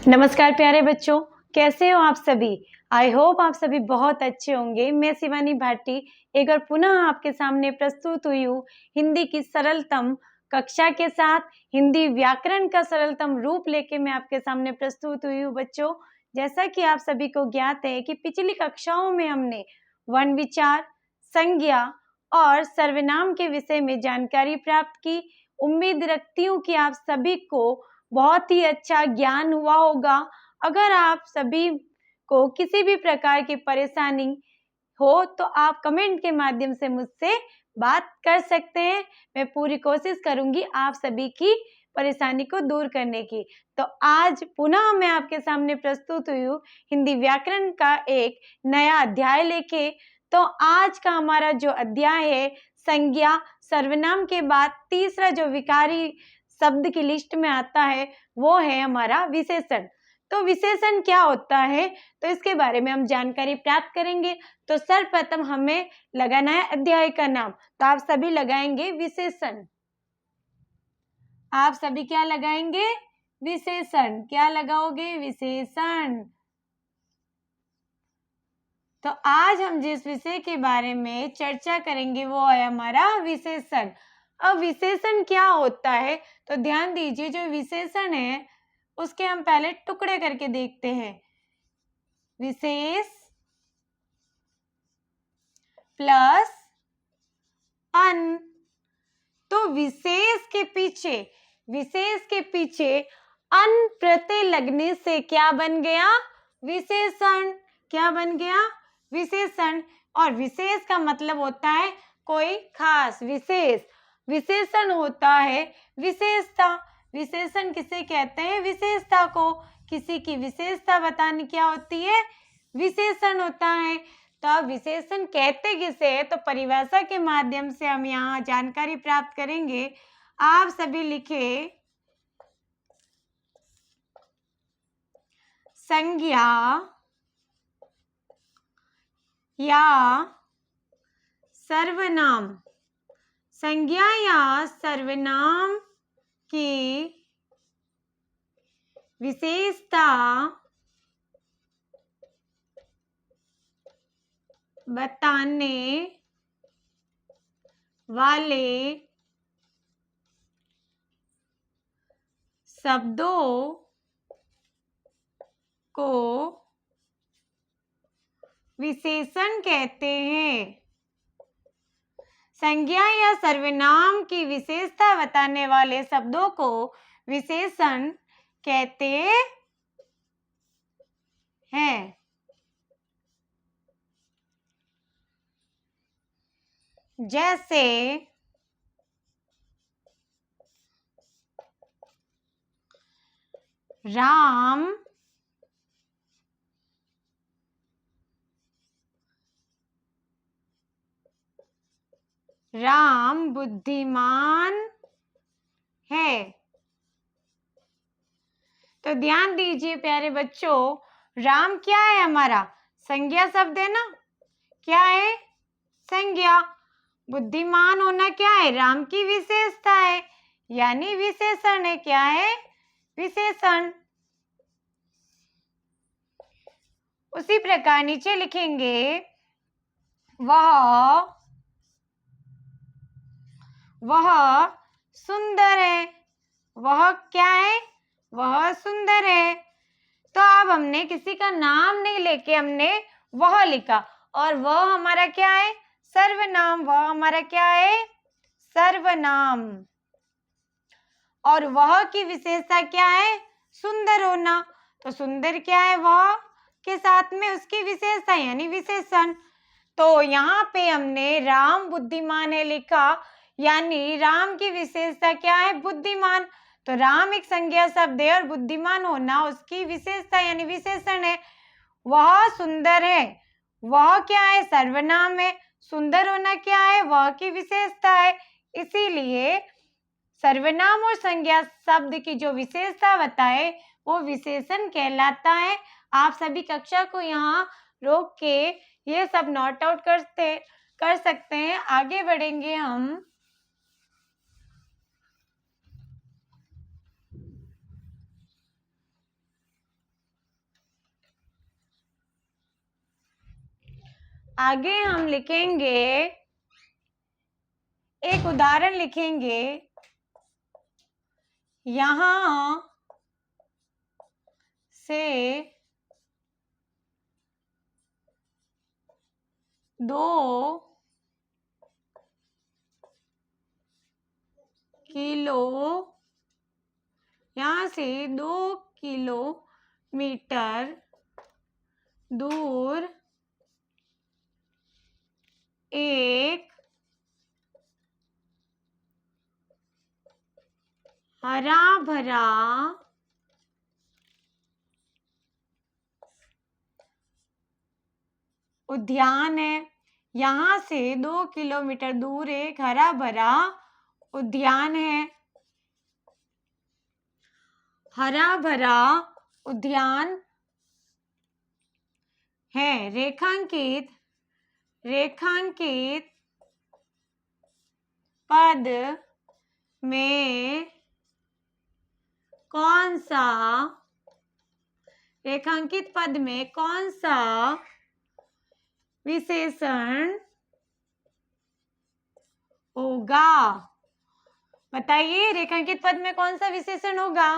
नमस्कार प्यारे बच्चों, कैसे हो आप सभी। आई होप आप सभी बहुत अच्छे होंगे। मैं शिवानी भाटी एक बार पुनः आपके सामने प्रस्तुत हुई हूँ हिंदी की सरलतम कक्षा के साथ। हिंदी व्याकरण का सरलतम रूप लेके मैं आपके सामने प्रस्तुत हुई हूँ। बच्चों, जैसा कि आप सभी को ज्ञात है कि पिछली कक्षाओं में हमने वर्ण विचार, संज्ञा और सर्वनाम के विषय में जानकारी प्राप्त की। उम्मीद रखती हूँ कि आप सभी को बहुत ही अच्छा ज्ञान हुआ होगा। अगर आप सभी को किसी भी प्रकार की परेशानी हो तो आप कमेंट के माध्यम से मुझसे बात कर सकते हैं। मैं पूरी कोशिश करूंगी आप सभी की परेशानी को दूर करने की। तो आज पुनः मैं आपके सामने प्रस्तुत हुई हूँ हिंदी व्याकरण का एक नया अध्याय लेके। तो आज का हमारा जो अध्याय है संज्ञा, सर्वनाम के बाद तीसरा जो विकारी शब्द की लिस्ट में आता है वो है हमारा विशेषण। तो विशेषण क्या होता है तो इसके बारे में हम जानकारी प्राप्त करेंगे। तो सर्वप्रथम हमें लगाना है अध्याय का नाम। तो आप सभी लगाएंगे विशेषण। आप सभी क्या लगाएंगे? विशेषण। क्या लगाओगे? विशेषण। तो आज हम जिस विषय के बारे में चर्चा करेंगे वो है हमारा विशेषण। अब विशेषण क्या होता है तो ध्यान दीजिए, जो विशेषण है उसके हम पहले टुकड़े करके देखते हैं। विशेष प्लस अन। तो विशेष के पीछे अन प्रत्यय लगने से क्या बन गया? विशेषण। क्या बन गया? विशेषण। और विशेष का मतलब होता है कोई खास। विशेषण होता है विशेषता। विशेषण किसे कहते हैं? विशेषता को। किसी की विशेषता बतानी क्या होती है? विशेषण होता है। तो अब विशेषण कहते किसे है तो परिभाषा के माध्यम से हम यहाँ जानकारी प्राप्त करेंगे। आप सभी लिखे संज्ञा या सर्वनाम। संज्ञा या सर्वनाम की विशेषता बताने वाले शब्दों को विशेषण कहते हैं। संज्ञा या सर्वनाम की विशेषता बताने वाले शब्दों को विशेषण कहते हैं। जैसे राम बुद्धिमान है। तो ध्यान दीजिए प्यारे बच्चों, राम क्या है? हमारा संज्ञा शब्द है ना। क्या है? संज्ञा। बुद्धिमान होना क्या है? राम की विशेषता है, यानी विशेषण है। क्या है? विशेषण। उसी प्रकार नीचे लिखेंगे वह सुंदर है। वह क्या है? वह सुंदर है। तो अब हमने किसी का नाम नहीं लेके हमने वह लिखा, और वह हमारा क्या है? सर्वनाम। वह हमारा क्या है? सर्वनाम। और वह की विशेषता क्या है? सुंदर होना। तो सुंदर क्या है? वह के साथ में उसकी विशेषता यानी विशेषण। तो यहाँ पे हमने राम बुद्धिमान है लिखा, यानी राम की विशेषता क्या है? बुद्धिमान। तो राम एक संज्ञा शब्द है और बुद्धिमान होना उसकी विशेषता यानी विशेषण है। वह सुंदर है। वह क्या है? सर्वनाम है। सुंदर होना क्या है? वह की विशेषता है। इसीलिए सर्वनाम और संज्ञा शब्द की जो विशेषता बताए वो विशेषण कहलाता है। आप सभी कक्षा को यहाँ रोक के ये सब नोट आउट कर सकते हैं। आगे बढ़ेंगे हम। आगे हम लिखेंगे, एक उदाहरण लिखेंगे। यहां से 2 किलो, यहां से 2 किलोमीटर दूर एक हरा भरा उद्यान है। यहां से 2 किलोमीटर दूर एक हरा भरा उद्यान है। हरा भरा उद्यान है। रेखांकित पद में कौन सा, रेखांकित पद में कौन सा विशेषण होगा? बताइए, रेखांकित पद में कौन सा विशेषण होगा?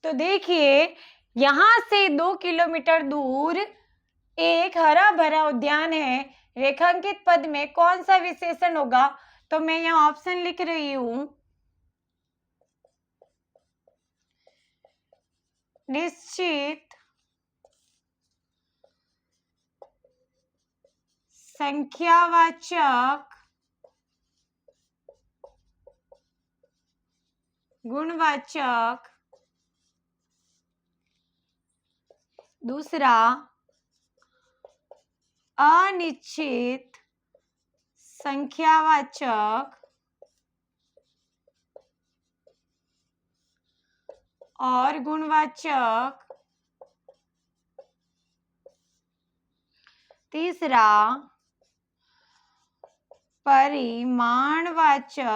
तो देखिए, यहां से 2 किलोमीटर दूर एक हरा भरा उद्यान है। रेखांकित पद में कौन सा विशेषण होगा? तो मैं यहाँ ऑप्शन लिख रही हूं। निश्चित संख्यावाचक, गुणवाचक। दूसरा, अनिश्चित संख्यावाचक और गुणवाचक। तीसरा, परिमाणवाचक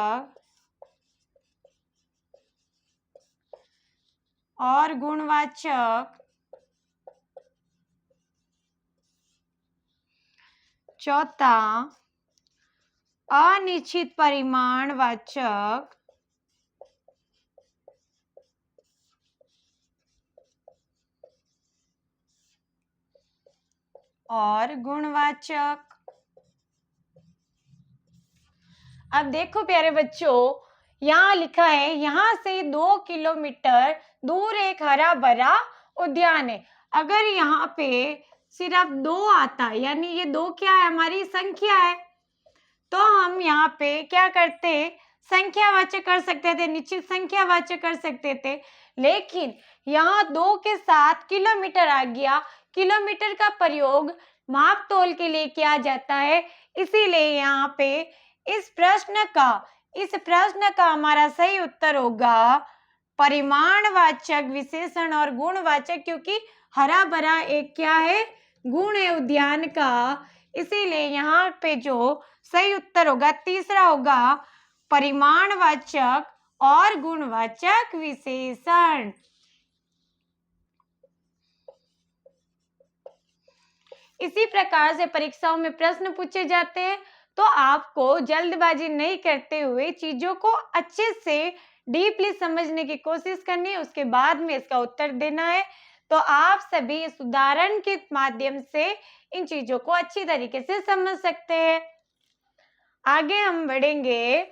और गुणवाचक। चौथा, अनिश्चित परिमाणवाचक और गुणवाचक। अब देखो प्यारे बच्चों, यहाँ लिखा है यहां से 2 किलोमीटर दूर एक हरा भरा उद्यान है। अगर यहाँ पे सिर्फ 2 आता, यानी ये 2 क्या है? हमारी संख्या है। तो हम यहाँ पे क्या करते? संख्यावाचक कर सकते थे, निश्चित संख्यावाचक कर सकते थे। लेकिन यहाँ 2 के साथ किलोमीटर आ गया। किलोमीटर का प्रयोग माप तोल के लिए किया जाता है। इसीलिए यहाँ पे इस प्रश्न का हमारा सही उत्तर होगा परिमाणवाचक विशेषण और गुणवाचक, क्योंकि हरा भरा एक क्या है? गुण है उद्यान का। इसीलिए यहाँ पे जो सही उत्तर होगा तीसरा होगा, परिमाणवाचक और गुणवाचक विशेषण। इसी प्रकार से परीक्षाओं में प्रश्न पूछे जाते हैं। तो आपको जल्दबाजी नहीं करते हुए चीजों को अच्छे से डीपली समझने की कोशिश करनी है, उसके बाद में इसका उत्तर देना है। तो आप सभी इस उदाहरण के माध्यम से इन चीजों को अच्छी तरीके से समझ सकते हैं। आगे हम बढ़ेंगे।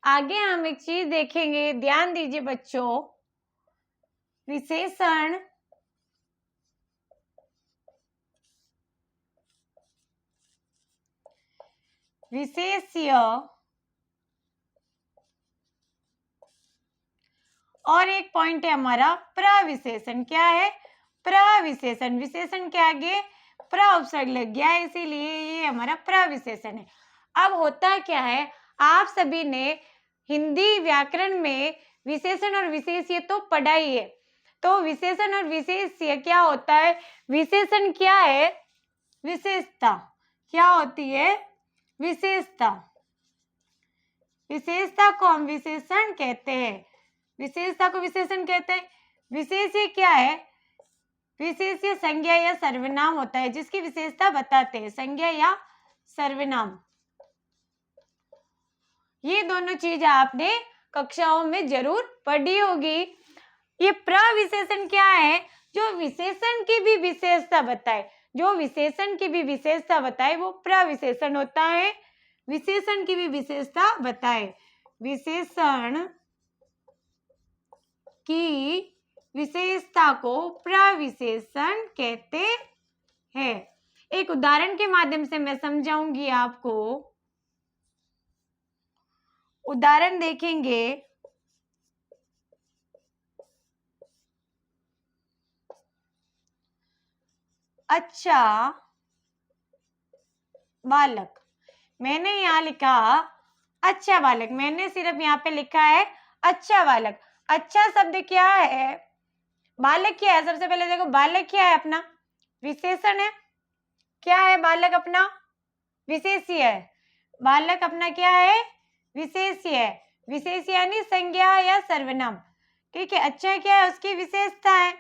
आगे हम एक चीज देखेंगे, ध्यान दीजिए बच्चों। विशेषण विशेष्य और एक पॉइंट है हमारा प्रविशेषण। क्या है? प्रविशेषण। विशेषण के आगे प्र उपसर्ग लग गया है, इसीलिए ये हमारा प्रविशेषण है। अब होता क्या है, आप सभी ने हिंदी व्याकरण में विशेषण और विशेष्य तो पढ़ा ही है। तो विशेषण और विशेष्य क्या होता है? विशेषण क्या है? विशेषता। क्या होती है? विशेषता। विशेषता को हम विशेषण कहते हैं। विशेषता को विशेषण कहते हैं। विशेष्य क्या है? विशेष्य संज्ञा या सर्वनाम होता है जिसकी विशेषता बताते हैं। संज्ञा या सर्वनाम, ये दोनों चीज आपने कक्षाओं में जरूर पढ़ी होगी। ये प्रविशेषण क्या है? जो विशेषण की भी विशेषता बताए, जो विशेषण की भी विशेषता बताए वो प्रविशेषण होता है। विशेषण की भी विशेषता बताए, विशेषण की विशेषता को प्रविशेषण कहते हैं। एक उदाहरण के माध्यम से मैं समझाऊंगी आपको। उदाहरण देखेंगे। अच्छा बालक, मैंने यहाँ लिखा अच्छा बालक, मैंने सिर्फ यहाँ पे लिखा है अच्छा बालक। अच्छा शब्द क्या है? बालक क्या है? सबसे पहले देखो, बालक क्या है? अपना विशेषण है। क्या है बालक? अपना विशेष्य है। बालक अपना क्या है? विशेष्य है। विशेष्य यानी संज्ञा या सर्वनाम। ठीक है। अच्छा क्या है? उसकी विशेषता है।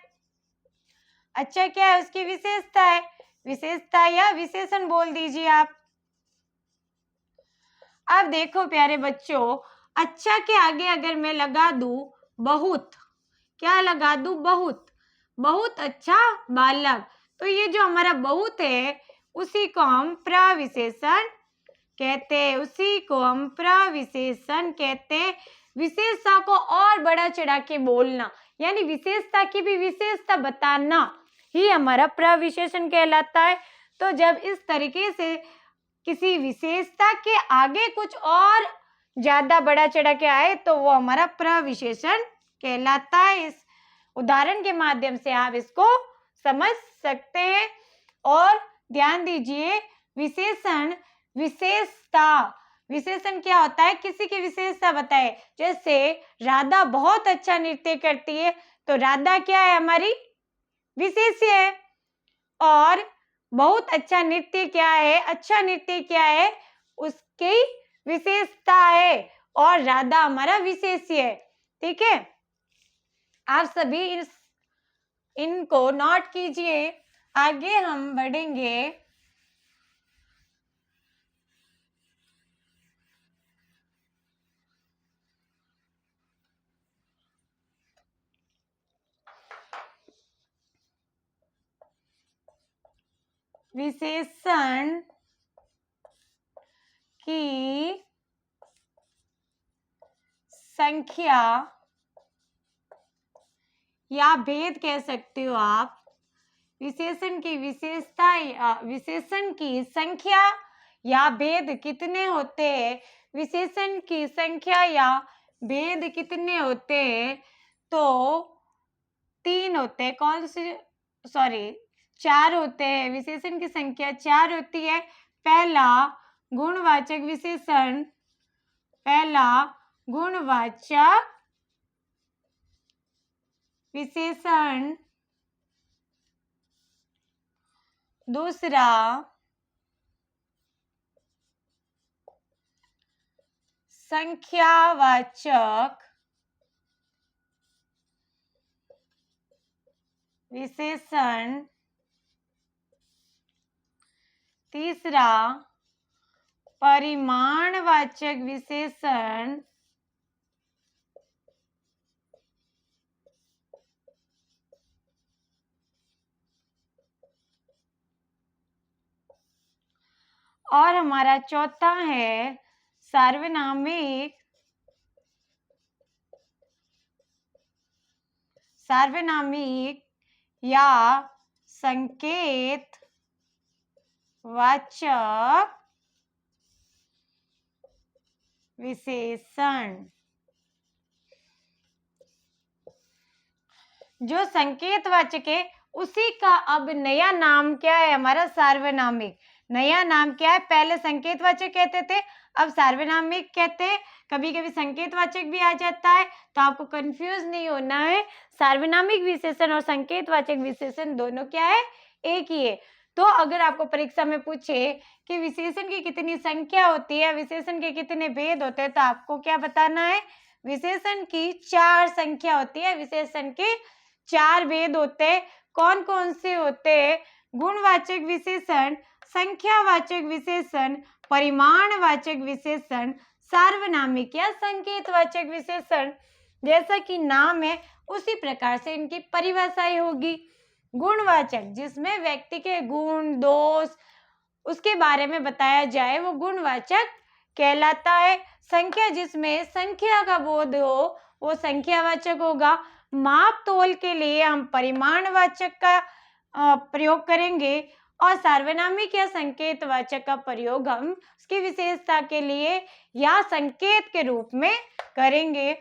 अच्छा क्या है? उसकी विशेषता है। विशेषता या विशेषण बोल दीजिए आप। अब देखो प्यारे बच्चों, अच्छा के आगे अगर मैं लगा दूं बहुत, क्या लगा दूं? बहुत। बहुत अच्छा बालक, तो ये जो हमारा बहुत है उसी को हम प्रविशेषण कहते हैं। उसी को हम प्रविशेषण कहते हैं। विशेषता को और बड़ा चढ़ा के बोलना, यानी विशेषता की भी विशेषता बताना ही हमारा प्रविशेषण कहलाता है। तो जब इस तरीके से किसी विशेषता के आगे कुछ और ज्यादा बड़ा चढ़ा के आए तो वो हमारा प्रविशेषण कहलाता है। इस उदाहरण के माध्यम से आप इसको समझ सकते हैं। और ध्यान दीजिए, विशेषण विशेषता। विशेषण क्या होता है? किसी की विशेषता बताए। जैसे राधा बहुत अच्छा नृत्य करती है, तो राधा क्या है? हमारी विशेष्य है। और बहुत अच्छा नृत्य क्या है? अच्छा नृत्य क्या है? उसकी विशेषता है। और राधा हमारा विशेष्य है। ठीक है। आप सभी इनको नोट कीजिए। आगे हम बढ़ेंगे। विशेषण की संख्या या भेद कह सकते हो आप। विशेषण की विशेषता या विशेषण की संख्या या भेद कितने होते हैं? विशेषण की संख्या या भेद कितने होते हैं? तो 3 होते हैं। कौन से? सॉरी, 4 होते हैं। विशेषण की संख्या 4 होती है। पहला गुणवाचक विशेषण, पहला गुणवाचक विशेषण, दूसरा संख्यावाचक विशेषण, तीसरा परिमाणवाचक विशेषण, और हमारा चौथा है सार्वनामिक, सार्वनामिक या संकेत वाचक विशेषण। जो संकेतवाचक है उसी का अब नया नाम क्या है? हमारा सार्वनामिक। नया नाम क्या है? पहले संकेतवाचक कहते थे, अब सार्वनामिक कहते हैं। कभी कभी संकेतवाचक भी आ जाता है, तो आपको कंफ्यूज नहीं होना है। सार्वनामिक विशेषण और संकेतवाचक विशेषण दोनों क्या है? एक ही है। तो अगर आपको परीक्षा में पूछे कि विशेषण की कितनी संख्या होती है, विशेषण के कितने भेद होते हैं, तो आपको क्या बताना है? विशेषण की 4 संख्या होती है, विशेषण के 4 भेद होते हैं। कौन कौन से होते हैं? गुणवाचक विशेषण, संख्यावाचक विशेषण, परिमाणवाचक विशेषण, सार्वनामिक या संकेतवाचक विशेषण। जैसा कि नाम है उसी प्रकार से इनकी परिभाषाएं होगी। गुणवाचक, जिसमें व्यक्ति के गुण दोष उसके बारे में बताया जाए, वो गुणवाचक कहलाता है। संख्या, जिसमें संख्या का बोध हो, वो संख्यावाचक होगा। माप तोल के लिए हम परिमाणवाचक का प्रयोग करेंगे, और सार्वनामिक या संकेतवाचक का प्रयोग हम उसकी विशेषता के लिए या संकेत के रूप में करेंगे।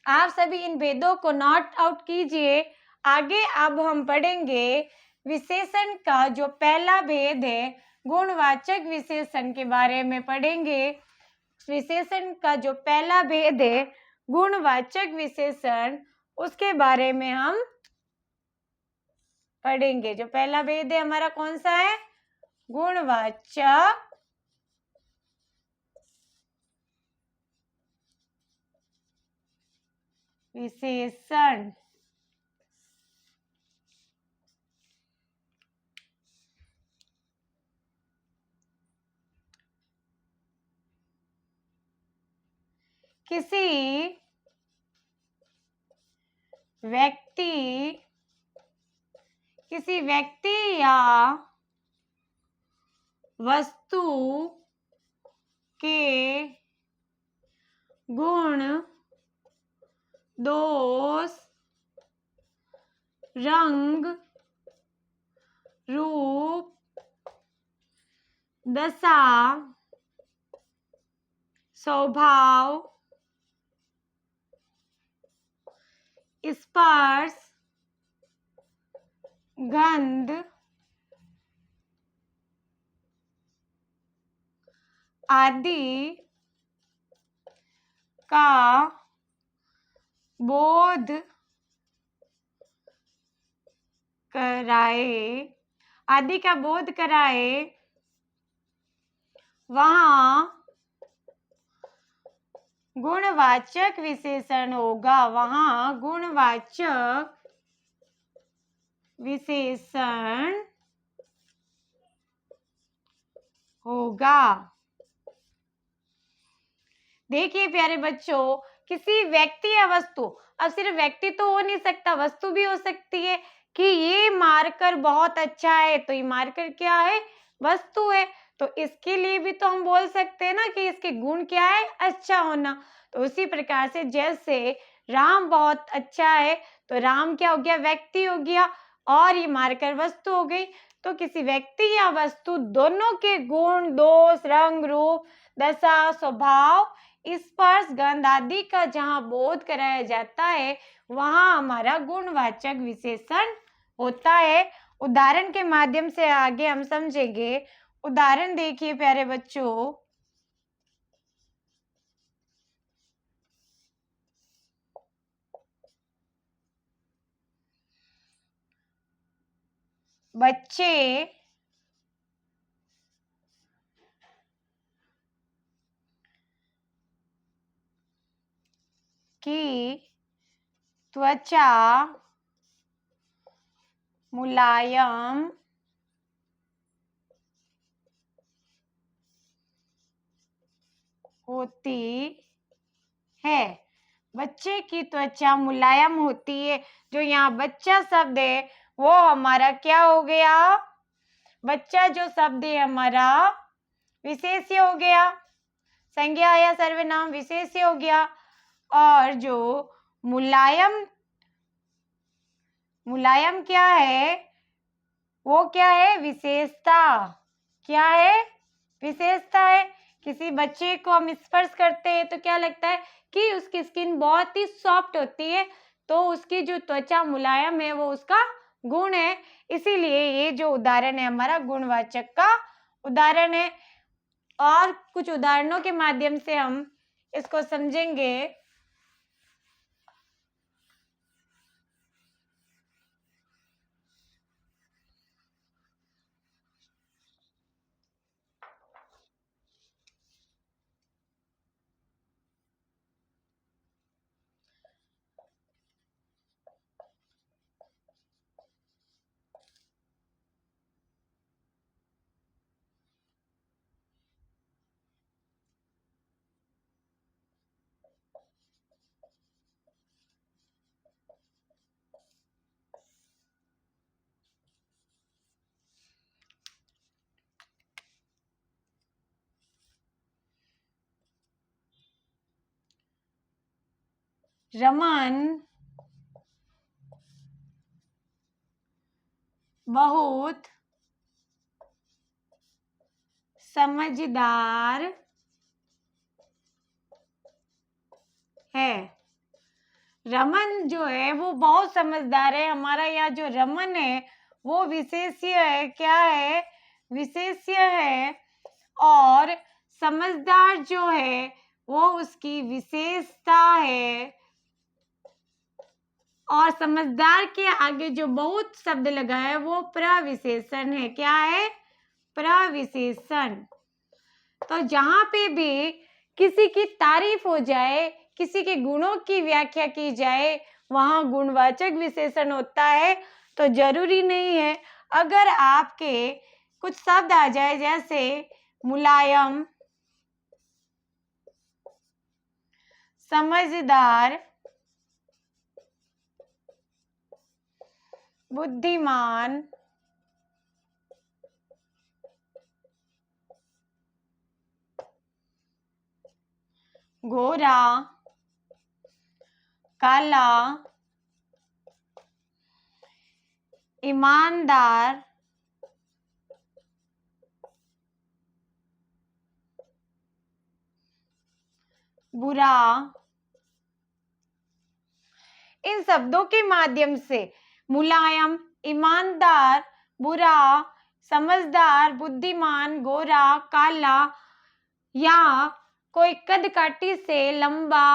आप सभी इन भेदों को नोट आउट कीजिए। आगे अब हम पढ़ेंगे विशेषण का जो पहला भेद है, गुणवाचक विशेषण के बारे में पढ़ेंगे। विशेषण का जो पहला भेद है, गुणवाचक विशेषण, उसके बारे में हम पढ़ेंगे। जो पहला भेद है हमारा कौन सा है? गुणवाचक विशेषण। किसी व्यक्ति या वस्तु के गुण दोष रंग रूप दशा स्वभाव स्पर्श गंध आदि का बोध कराए, वहां गुणवाचक विशेषण होगा। वहां गुणवाचक विशेषण होगा। देखिए प्यारे बच्चों, किसी व्यक्ति या वस्तु, अब सिर्फ व्यक्ति तो हो नहीं सकता, वस्तु भी हो सकती है कि ये मार्कर बहुत अच्छा है, तो ये मार्कर क्या है? वस्तु है। तो इसके लिए भी तो हम बोल सकते हैं ना कि इसके गुण क्या है? अच्छा होना। तो उसी प्रकार से जैसे राम बहुत अच्छा है, तो राम क्या हो गया? व्यक्ति हो गया, और ये मार्कर वस्तु हो गई। तो किसी व्यक्ति या वस्तु दोनों के गुण दोष रंग रूप दशा स्वभाव स्पर्श गंध आदि का जहाँ बोध कराया जाता है, वहां हमारा गुणवाचक विशेषण होता है। उदाहरण के माध्यम से आगे हम समझेंगे। उदाहरण देखिए प्यारे बच्चों। बच्चे की त्वचा मुलायम होती है। बच्चे की त्वचा मुलायम होती है। जो यहाँ बच्चा शब्द है वो हमारा क्या हो गया? बच्चा जो शब्द है हमारा विशेष्य हो गया, संज्ञा या सर्वनाम विशेष्य हो गया। और जो मुलायम क्या है? वो क्या है? विशेषता। क्या है? विशेषता है। किसी बच्चे को हम स्पर्श करते हैं तो क्या लगता है कि उसकी स्किन बहुत ही सॉफ्ट होती है, तो उसकी जो त्वचा मुलायम है वो उसका गुण है, इसीलिए ये जो उदाहरण है हमारा गुणवाचक का उदाहरण है। और कुछ उदाहरणों के माध्यम से हम इसको समझेंगे। रमन बहुत समझदार है। रमन जो है वो बहुत समझदार है। हमारा यहाँ जो रमन है वो विशेष्य है। क्या है? विशेष्य है। और समझदार जो है वो उसकी विशेषता है। और समझदार के आगे जो बहुत शब्द लगा है वो प्रविशेषण है। क्या है? प्रविशेषण। तो जहां पे भी किसी की तारीफ हो जाए, किसी के गुणों की व्याख्या की जाए, वहां गुणवाचक विशेषण होता है। तो जरूरी नहीं है अगर आपके कुछ शब्द आ जाए जैसे मुलायम, समझदार, बुद्धिमान, गोरा, काला, ईमानदार, बुरा, इन शब्दों के माध्यम से मुलायम, ईमानदार, बुरा, समझदार, बुद्धिमान, गोरा, काला या कोई कद काठी से लंबा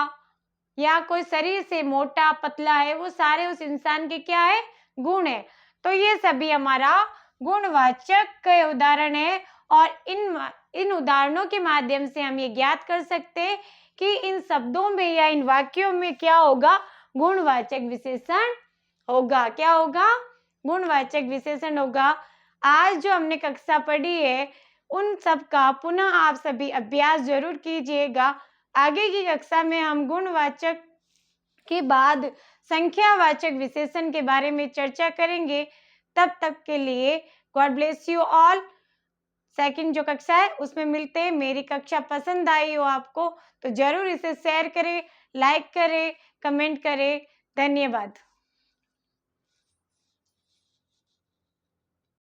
या कोई शरीर से मोटा पतला है, वो सारे उस इंसान के क्या है? गुण है। तो ये सभी हमारा गुणवाचक के उदाहरण है। और इन उदाहरणों के माध्यम से हम ये ज्ञात कर सकते हैं कि इन शब्दों में या इन वाक्यों में क्या होगा? गुणवाचक विशेषण होगा। क्या होगा? गुणवाचक विशेषण होगा। आज जो हमने कक्षा पढ़ी है उन सब का पुनः आप सभी अभ्यास जरूर कीजिएगा। आगे की कक्षा में हम गुणवाचक के बाद संख्यावाचक विशेषण के बारे में चर्चा करेंगे। तब तक के लिए God bless you all. Second जो कक्षा है उसमें मिलते हैं। मेरी कक्षा पसंद आई हो आपको तो जरूर इसे शेयर करें, लाइक करें, कमेंट करें। धन्यवाद।